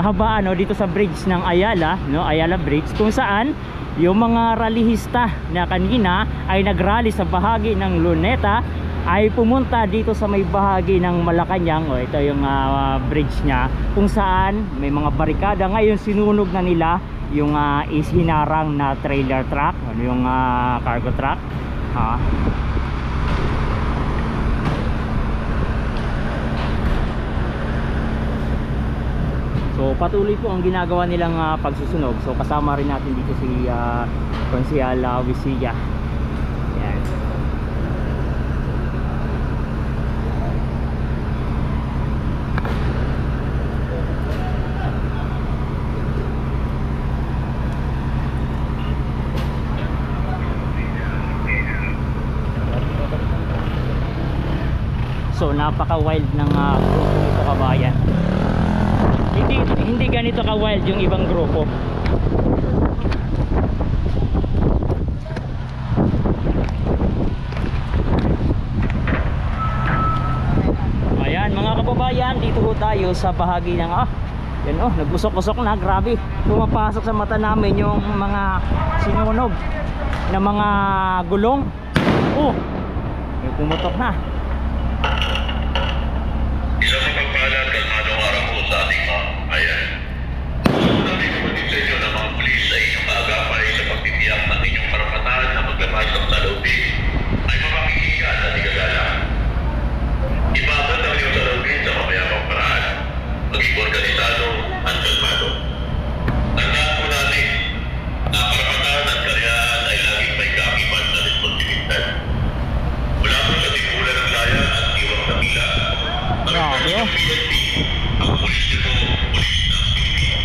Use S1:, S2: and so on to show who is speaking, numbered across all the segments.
S1: kahabaan, no, dito sa bridge ng Ayala, no, Ayala Bridge, kung saan yung mga rallyista na kanina ay nagrally sa bahagi ng Luneta ay pumunta dito sa may bahagi ng Malacanang. O ito yung bridge nya, kung saan may mga barikada. Ngayon sinunog na nila yung hinarang na trailer truck, yung cargo truck. So patuloy po ang ginagawa nilang pagsusunog. So kasama rin natin dito si Konsehal Wisilla. Yan. So napaka wild ng grupo nito, kabayan. Hindi ganito ka wild yung ibang grupo. Ayan mga kababayan, dito ho tayo sa bahagi ng yan nagbusok-usok na, grabe. Pumapasok sa mata namin yung mga sinunog na mga gulong. Yung pumutok na.
S2: Isang mapagpalat at araw po sa ating ayan. Namin kapatid sa inyo ng mga pulis sa inyong kaagapay sa pagtitiyak ng inyong karapatan na maglabas ng salubin ay mapakikigan at igagala. Ibabat ang inyong salubin sa mamayabang paraan, maging organisado at kalmado. Tandaan po natin na karapatan at karyahan ay laging may kaakibat na responsibilidad. Wala po sa timbulan ng laya at iwang kapila.
S1: Grabe.
S2: Ang pulis nito, pulis ng Pilipino.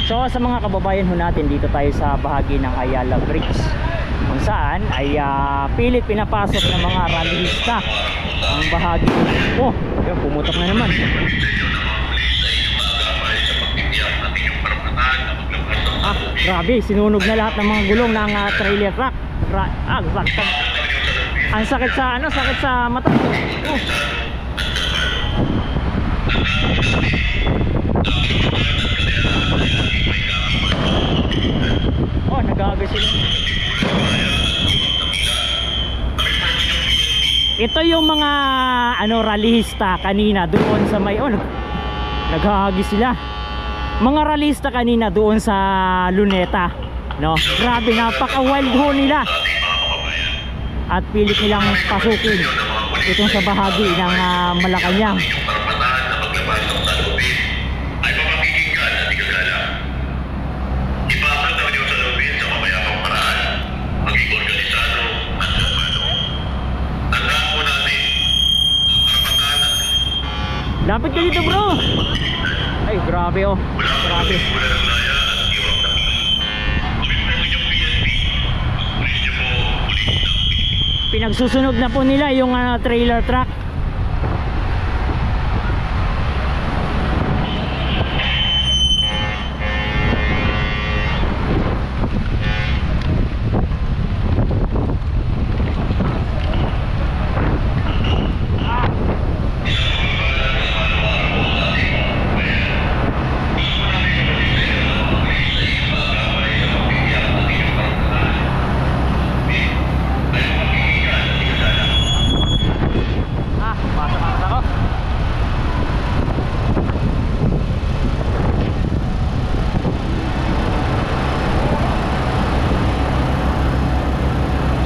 S1: So sa mga kababayan ho natin, dito tayo sa bahagi ng Ayala Bridge, kung saan ay pilit pinapasok ng mga rallyista ang bahagi. Yun, pumutok na naman. Grabe, sinunog na lahat ng mga gulong ng trailer truck. Ang sakit sa sakit sa mata. Nag-aagay sila. Ito yung mga rallyista kanina doon sa may naghahagi sila. Mga rallyista kanina doon sa Luneta, no? Grabe, napaka-wild ho nila. At pilit nilang pasukin itong sa bahagi ng Malacanang. Lapit ka dito, bro. Ay, grabe grabe. Pinagsusunog na po nila yung trailer truck.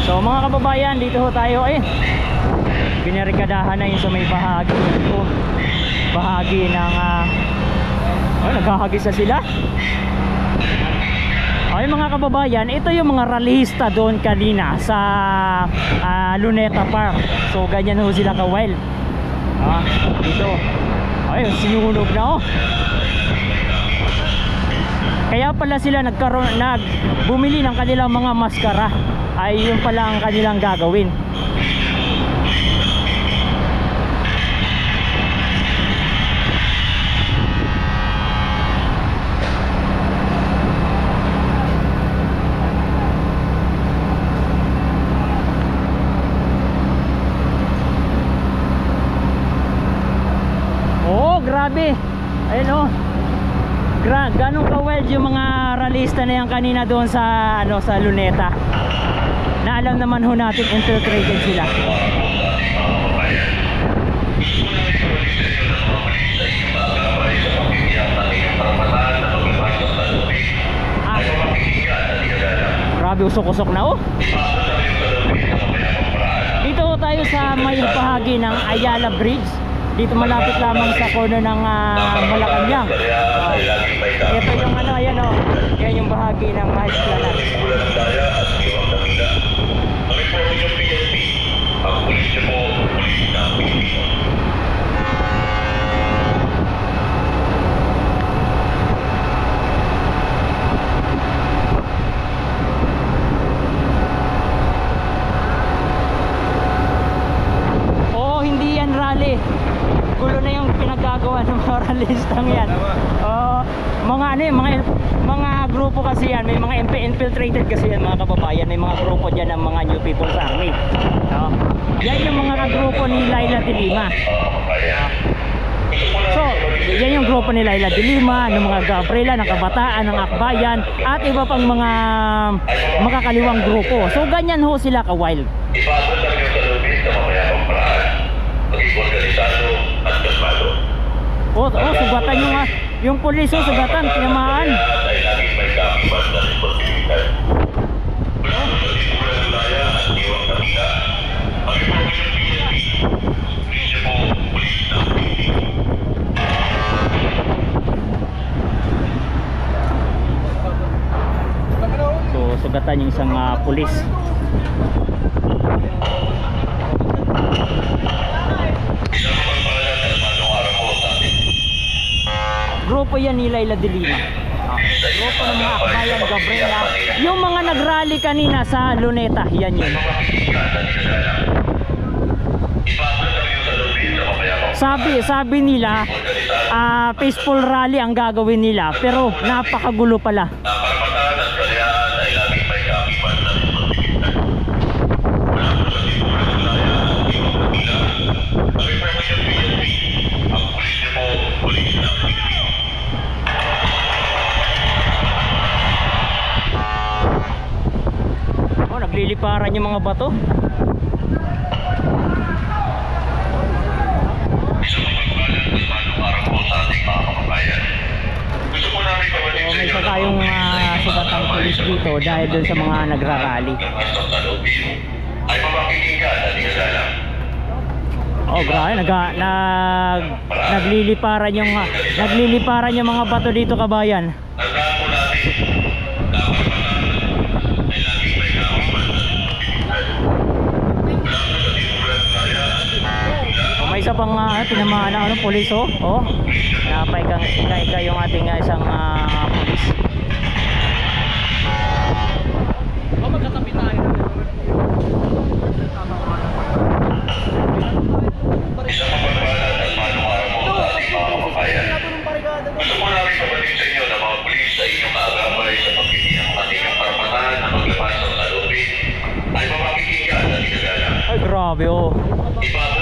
S1: So mga kababayan, dito ho tayo binarikadahan na yun sa may bahagi ito. Bahagi ng naghahagis na sila. Okay mga kababayan, ito yung mga rallyista doon kanina sa Luneta Park. So ganyan ho sila ka-wild. Dito. Ay, sinunog na Kaya pala sila bumili ng kanilang mga maskara. Ay yun pala ang kanilang gagawin. grabe. Ayun oh. Ganong ka-wild yung mga ralista na yan kanina doon sa sa Luneta. Na alam naman ho natin infiltrated sila. Grabe, usok-usok na oh. Dito tayo sa may bahagi ng Ayala Bridge. Dito malapit lamang sa corner ng Malacanang. Ito yung ayan oh. Yan yung bahagi ng Maesplanan. Gulo na yung pinagagawa ng mga ralistang yan. Mga mga grupo kasi yan, may mga infiltrated kasi yan mga kababayan, may mga grupo diyan ng mga New People's Army. Yan yung mga grupo ni Laila de Lima. So, yan yung grupo ni Laila de Lima, ng mga Gabriela, ng Kabataan, ng Akbayan, at iba pang mga makakaliwang grupo. So, ganyan ho sila ka-wild.
S2: Ipasok lang yung salubin sa mamayabang paraan, maging organisado at kalmado.
S1: Sugatan yung pulis, sugatan, tinamaan.
S2: Ay laging may kakibat na responsibilidad. Mula sa tinura ng laya at iwang kapila, ang informasyon PNP, mismo pulis ng PNP.
S1: So, sugatan yung isang pulis. Grupo yan ni Laila de Lima. Grupo ng mga Akbayan, Gabriela. Yung mga nagrally kanina sa Luneta, yan yun. Sabi nila, peaceful rally ang gagawin nila, pero napakagulo pala. Nagliliparan yung mga bato. May isa tayong sugatang pulis dito dahil dun sa mga nagrarally. Grabe, nagliliparan yung mga bato dito, kabayan. May isa pang tinamaan na pulis napay kang yung ating isang pulis. Magkatabi tayo.
S2: Isang mapagpalat at manong-araw mo sa ating mga kababayan. Gusto ko namin kabatid sa inyo na mga pulis sa inyong kaagapay sa pagkikiyang ating karapatan na maglabas ng salubin ay mapakikinggan at ikagalang.
S1: Ay, grabe
S2: Ibago